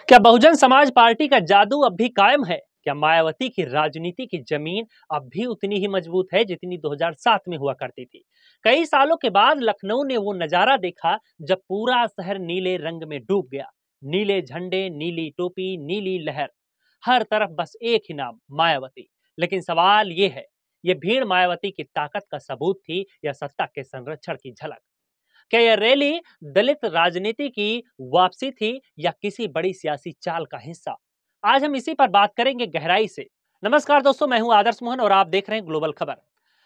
क्या बहुजन समाज पार्टी का जादू अब भी कायम है? क्या मायावती की राजनीति की जमीन अब भी उतनी ही मजबूत है जितनी 2007 में हुआ करती थी? कई सालों के बाद लखनऊ ने वो नजारा देखा जब पूरा शहर नीले रंग में डूब गया। नीले झंडे, नीली टोपी, नीली लहर, हर तरफ बस एक ही नाम, मायावती। लेकिन सवाल ये है, ये भीड़ मायावती की ताकत का सबूत थी या सत्ता के संरक्षण की झलक? क्या यह रैली दलित राजनीति की वापसी थी या किसी बड़ी सियासी चाल का हिस्सा? आज हम इसी पर बात करेंगे गहराई से। नमस्कार दोस्तों, मैं हूं आदर्श मोहन और आप देख रहे हैं ग्लोबल खबर।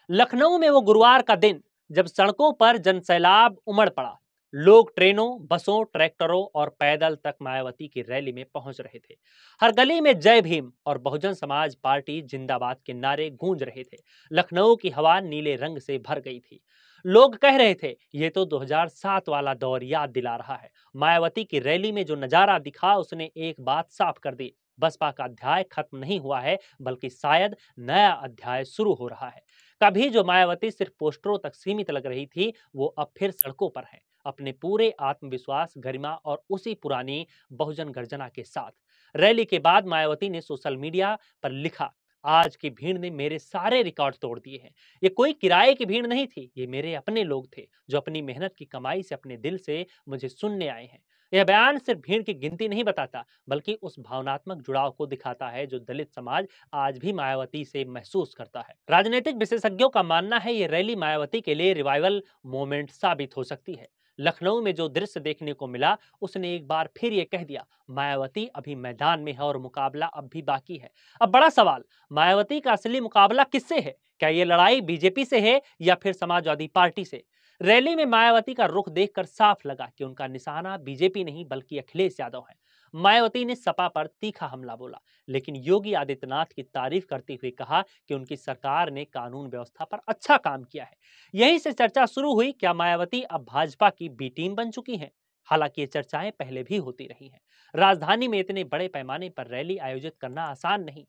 लखनऊ में वो गुरुवार का दिन जब सड़कों पर जनसैलाब उमड़ पड़ा। लोग ट्रेनों, बसों, ट्रैक्टरों और पैदल तक मायावती की रैली में पहुंच रहे थे। हर गली में जय भीम और बहुजन समाज पार्टी जिंदाबाद के नारे गूंज रहे थे। लखनऊ की हवा नीले रंग से भर गई थी। लोग कह रहे थे, ये तो 2007 वाला दौर याद दिला रहा है। मायावती की रैली में जो नजारा दिखा उसने एक बात साफ कर दी, बसपा का अध्याय खत्म नहीं हुआ है, बल्कि शायद नया अध्याय शुरू हो रहा है। कभी जो मायावती सिर्फ पोस्टरों तक सीमित लग रही थी, वो अब फिर सड़कों पर है, अपने पूरे आत्मविश्वास, गरिमा और उसी पुरानी बहुजन गर्जना के साथ। रैली के बाद मायावती ने सोशल मीडिया पर लिखा, आज की भीड़ ने मेरे सारे रिकॉर्ड तोड़ दिए हैं। ये कोई किराए की भीड़ नहीं थी, ये मेरे अपने लोग थे जो अपनी मेहनत की कमाई से, अपने दिल से मुझे सुनने आए हैं। यह बयान सिर्फ भीड़ की गिनती नहीं बताता, बल्कि उस भावनात्मक जुड़ाव को दिखाता है जो दलित समाज आज भी मायावती से महसूस करता है। राजनीतिक विशेषज्ञों का मानना है ये रैली मायावती के लिए रिवाइवल मोमेंट साबित हो सकती है। लखनऊ में जो दृश्य देखने को मिला, उसने एक बार फिर ये कह दिया, मायावती अभी मैदान में है और मुकाबला अब भी बाकी है। अब बड़ा सवाल, मायावती का असली मुकाबला किससे है? क्या ये लड़ाई बीजेपी से है या फिर समाजवादी पार्टी से? रैली में मायावती का रुख देखकर साफ लगा कि उनका निशाना बीजेपी नहीं बल्कि अखिलेश यादव है। मायावती ने सपा पर तीखा हमला बोला, लेकिन योगी आदित्यनाथ की तारीफ करते हुए कहा कि उनकी सरकार ने कानून व्यवस्था पर अच्छा काम किया है। यहीं से चर्चा शुरू हुई, क्या मायावती अब भाजपा की बी टीम बन चुकी हैं? हालांकि ये चर्चाएं पहले भी होती रही हैं। राजधानी में इतने बड़े पैमाने पर रैली आयोजित करना आसान नहीं,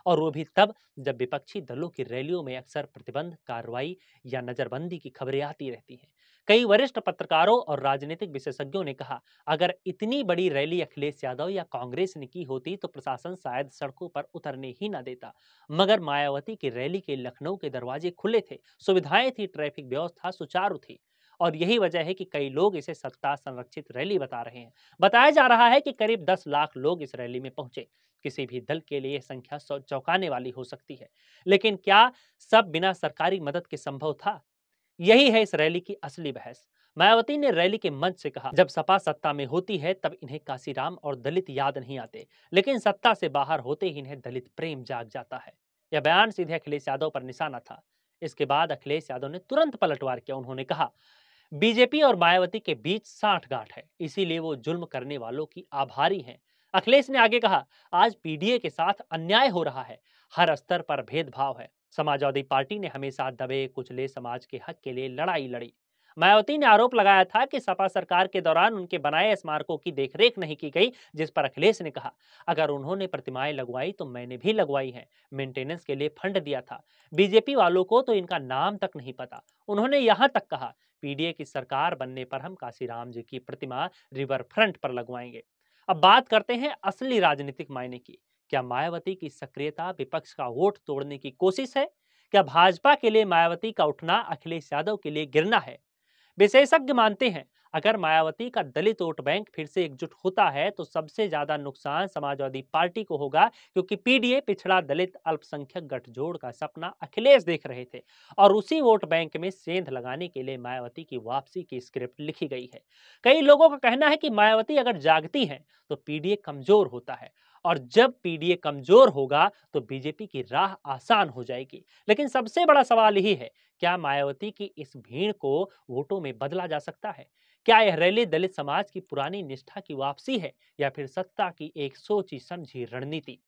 और वो भी तब जब विपक्षी दलों की रैलियों में अक्सर प्रतिबंध, कार्रवाई या नजरबंदी की खबरें आती रहती हैं। कई वरिष्ठ पत्रकारों और राजनीतिक विशेषज्ञों ने कहा, अगर इतनी बड़ी रैली अखिलेश यादव या कांग्रेस ने की होती तो प्रशासन शायद सड़कों पर उतरने ही न देता। मगर मायावती की रैली के लखनऊ के दरवाजे खुले थे, सुविधाएं थी, ट्रैफिक व्यवस्था सुचारू थी। और यही वजह है कि कई लोग इसे सत्ता संरक्षित रैली बता रहे हैं। बताया जा रहा है कि करीब 10 लाख लोग इस रैली में पहुंचे। किसी भी दल के लिए संख्या चौंकाने वाली हो सकती है, लेकिन क्या सब बिना सरकारी मदद के संभव था? यही है इस रैली की असली बहस। मायावती ने रैली के मंच से कहा, जब सपा सत्ता में होती है तब इन्हें काशीराम और दलित याद नहीं आते, लेकिन सत्ता से बाहर होते ही इन्हें दलित प्रेम जाग जाता है। यह बयान सीधे अखिलेश यादव पर निशाना था। इसके बाद अखिलेश यादव ने तुरंत पलटवार किया। उन्होंने कहा, बीजेपी और मायावती के बीच साठगांठ है, इसीलिए वो जुल्म करने वालों की आभारी हैं। अखिलेश ने आगे कहा, आज पीडीए के साथ अन्याय हो रहा है, हर स्तर पर भेदभाव है। समाजवादी पार्टी ने हमेशा दबे कुचले समाज के हक के लिए लड़ाई लड़ी। मायावती ने आरोप लगाया था कि सपा सरकार के दौरान उनके बनाए स्मारकों की देखरेख नहीं की गई, जिस पर अखिलेश ने कहा, अगर उन्होंने प्रतिमाएं लगवाई तो मैंने भी लगवाई हैं, मेंटेनेंस के लिए फंड दिया था। बीजेपी वालों को तो इनका नाम तक नहीं पता। उन्होंने यहां तक कहा, पीडीए की सरकार बनने पर हम काशीराम जी की प्रतिमा रिवर फ्रंट पर लगवाएंगे। अब बात करते हैं असली राजनीतिक मायने की। क्या मायावती की सक्रियता विपक्ष का वोट तोड़ने की कोशिश है? क्या भाजपा के लिए मायावती का उठना अखिलेश यादव के लिए गिरना है? विशेषज्ञ मानते हैं, अगर मायावती का दलित वोट बैंक फिर से एकजुट होता है तो सबसे ज्यादा नुकसान समाजवादी पार्टी को होगा, क्योंकि पीडीए पिछड़ा दलित अल्पसंख्यक गठजोड़ का सपना अखिलेश देख रहे थे, और उसी वोट बैंक में सेंध लगाने के लिए मायावती की वापसी की स्क्रिप्ट लिखी गई है। कई लोगों का कहना है कि मायावती अगर जागती है तो पीडीए कमजोर होता है, और जब पीडीए कमजोर होगा तो बीजेपी की राह आसान हो जाएगी। लेकिन सबसे बड़ा सवाल यही है, क्या मायावती की इस भीड़ को वोटों में बदला जा सकता है? क्या यह रैली दलित समाज की पुरानी निष्ठा की वापसी है, या फिर सत्ता की एक सोची समझी रणनीति?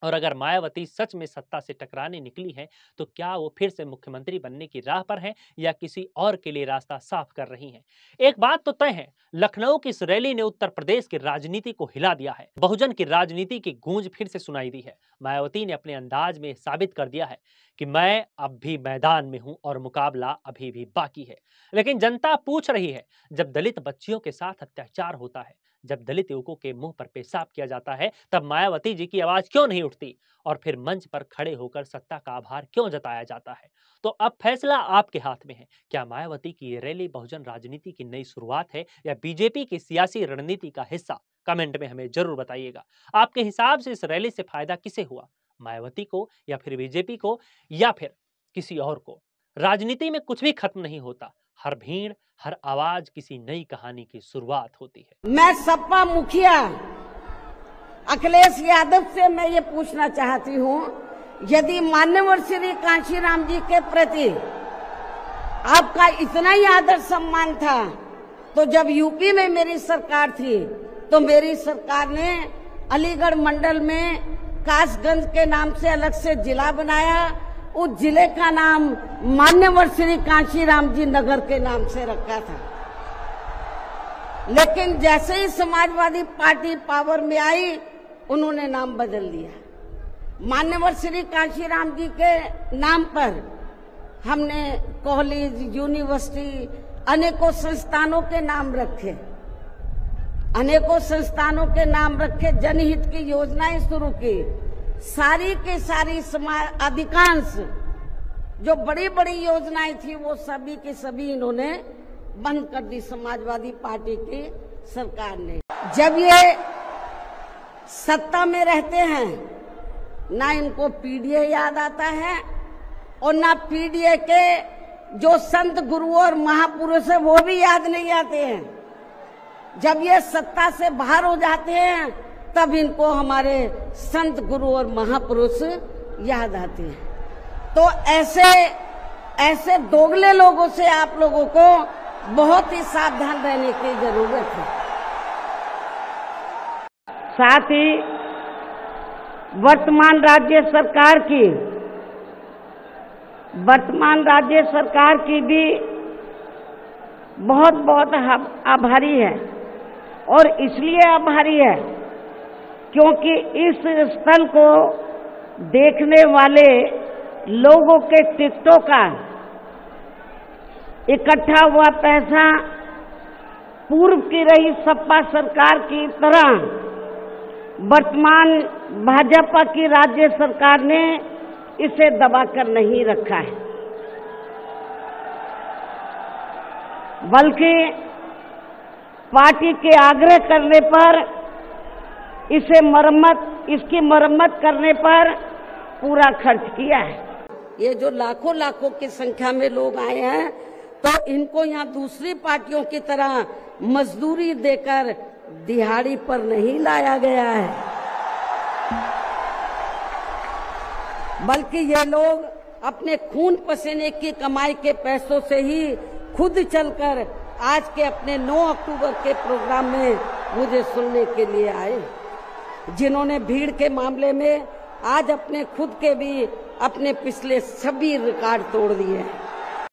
और अगर मायावती सच में सत्ता से टकराने निकली है, तो क्या वो फिर से मुख्यमंत्री बनने की राह पर हैं या किसी और के लिए रास्ता साफ कर रही हैं? एक बात तो तय है, लखनऊ की इस रैली ने उत्तर प्रदेश की राजनीति को हिला दिया है। बहुजन की राजनीति की गूंज फिर से सुनाई दी है। मायावती ने अपने अंदाज में साबित कर दिया है कि मैं अब भी मैदान में हूं और मुकाबला अभी भी बाकी है। लेकिन जनता पूछ रही है, जब दलित बच्चियों के साथ अत्याचार होता है, जब दलित युवकों के मुंह पर पेशाब किया जाता है तब मायावती जी की आवाज क्यों नहीं उठती और फिर मंच पर खड़े होकर सत्ता का आभार क्यों जताया जाता है? तो अब फैसला आपके हाथ में है। क्या मायावती की ये रैली बहुजन राजनीति की नई शुरुआत है या बीजेपी की सियासी रणनीति का हिस्सा? कमेंट में हमें जरूर बताइएगा। आपके हिसाब से इस रैली से फायदा किसे हुआ, मायावती को या फिर बीजेपी को या फिर किसी और को? राजनीति में कुछ भी खत्म नहीं होता, हर भीड़, हर आवाज किसी नई कहानी की शुरुआत होती है। मैं सपा मुखिया अखिलेश यादव से मैं ये पूछना चाहती हूँ, यदि माननीय श्री कांशीराम जी के प्रति आपका इतना ही आदर सम्मान था, तो जब यूपी में मेरी सरकार थी तो मेरी सरकार ने अलीगढ़ मंडल में कासगंज के नाम से अलग से जिला बनाया। उस जिले का नाम मान्यवर श्री कांशीराम जी नगर के नाम से रखा था। लेकिन जैसे ही समाजवादी पार्टी पावर में आई, उन्होंने नाम बदल दिया। मान्यवर श्री कांशीराम जी के नाम पर हमने कॉलेज, यूनिवर्सिटी, अनेकों संस्थानों के नाम रखे, अनेकों संस्थानों के नाम रखे, जनहित की योजनाएं शुरू की। सारी के सारी समाज अधिकांश जो बड़ी बड़ी योजनाएं थी वो सभी के सभी इन्होंने बंद कर दी समाजवादी पार्टी की सरकार ने। जब ये सत्ता में रहते हैं, ना इनको पीडीए याद आता है और ना पीडीए के जो संत गुरु और महापुरुष है वो भी याद नहीं आते हैं। जब ये सत्ता से बाहर हो जाते हैं तब इनको हमारे संत गुरु और महापुरुष याद आते हैं। तो ऐसे दोगले लोगों से आप लोगों को बहुत ही सावधान रहने की जरूरत है। साथ ही वर्तमान राज्य सरकार की भी बहुत बहुत आभारी है। और इसलिए आभारी है क्योंकि इस स्थल को देखने वाले लोगों के टिकटों का इकट्ठा हुआ पैसा पूर्व की रही सपा सरकार की तरह वर्तमान भाजपा की राज्य सरकार ने इसे दबाकर नहीं रखा है, बल्कि पार्टी के आग्रह करने पर इसकी मरम्मत करने पर पूरा खर्च किया है। ये जो लाखों लाखों की संख्या में लोग आए हैं, तो इनको यहाँ दूसरी पार्टियों की तरह मजदूरी देकर दिहाड़ी पर नहीं लाया गया है, बल्कि ये लोग अपने खून पसीने की कमाई के पैसों से ही खुद चलकर आज के अपने 9 अक्टूबर के प्रोग्राम में मुझे सुनने के लिए आए, जिन्होंने भीड़ के मामले में आज अपने खुद के भी अपने पिछले सभी रिकॉर्ड तोड़ दिए हैं।